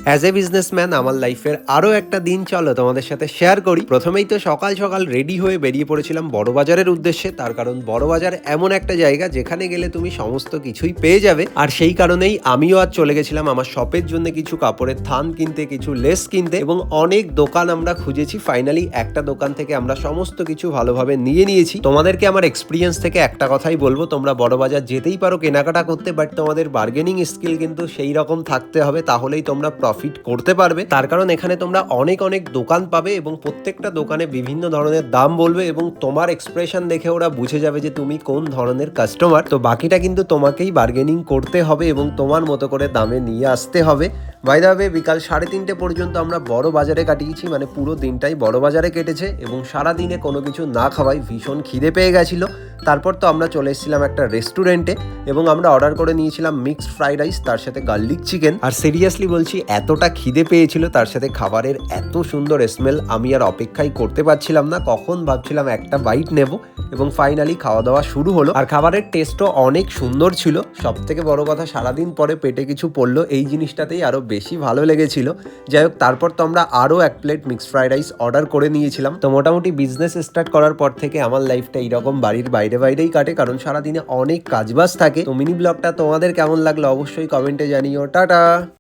As a businessman আমার লাইফের আরও একটা দিন চলো তোমাদের সাথে শেয়ার করি। প্রথমেই তো সকাল সকাল রেডি হয়ে বেরিয়ে পড়েছিলাম বড়বাজারের উদ্দেশ্যে। তার কারণ বড়বাজার এমন একটা জায়গা যেখানে গেলে তুমি সমস্ত কিছুই পেয়ে যাবে। আর সেই কারণেই আমিও আজ চলে গেছিলাম আমার শপের জন্য কিছু কাপড়ের থান কিনতে, কিছু লেস কিনতে, এবং অনেক দোকান আমরা খুঁজেছি। ফাইনালি একটা দোকান থেকে আমরা সমস্ত কিছু ভালোভাবে নিয়ে নিয়েছি। তোমাদেরকে আমার এক্সপিরিয়েন্স থেকে একটা কথাই বলবো, তোমরা বড়বাজার যেতেই পারো কেনাকাটা করতে, বাট তোমাদের বার্গেনিং স্কিল কিন্তু সেই রকম থাকতে হবে, তাহলেই তোমরা প্রফিট করতে পারবে। তার কারণ এখানে তোমরা অনেক অনেক দোকান পাবে এবং প্রত্যেকটা দোকানে বিভিন্ন ধরনের দাম বলবে এবং তোমার এক্সপ্রেশন দেখে ওরা বুঝে যাবে যে তুমি কোন ধরনের কাস্টমার। তো বাকিটা কিন্তু তোমাকেই বার্গেনিং করতে হবে এবং তোমার মতো করে দামে নিয়ে আসতে হবে। বাই দ্য ওয়ে, বিকাল 3:30 পর্যন্ত আমরা বড় বাজারে কাটিয়েছি, মানে পুরো দিনটাই বড় বাজারে কেটেছে এবং সারাদিনে কোনো কিছু না খাওয়াই ভীষণ খিদে পেয়ে গেছিলো। তারপর তো আমরা চলে এসেছিলাম একটা রেস্টুরেন্টে এবং আমরা অর্ডার করে নিয়েছিলাম মিক্সড ফ্রাইড রাইস, তার সাথে গার্লিক চিকেন। আর সিরিয়াসলি বলছি, এতটা খিদে পেয়েছিল, তার সাথে খাবারের এত সুন্দর স্মেল, আমি আর অপেক্ষাই করতে পারছিলাম না, কখন ভাবছিলাম একটা বাইট নেব। এবং ফাইনালি খাওয়া দাওয়া শুরু হলো। আর খাবারের টেস্টও অনেক সুন্দর ছিল। সব থেকে বড় কথা, সারাদিন পরে পেটে কিছু পড়লো, এই জিনিসটাতেই আরও বেশি ভালো লেগেছিল। যাই হোক, তারপর তো আমরা আরও এক plate mixed fried rice order করে নিয়েছিলাম। তো মোটামুটি বিজনেস স্টার্ট করার পর থেকে আমার লাইফটা এইরকম বাড়ির বাইরেই কাটে, কারণ সারাদিনে অনেক কাজবাজ থাকে। তো মিনি ব্লগটা তোমাদের কেমন লাগলো অবশ্যই কমেন্টে জানিও। টাটা।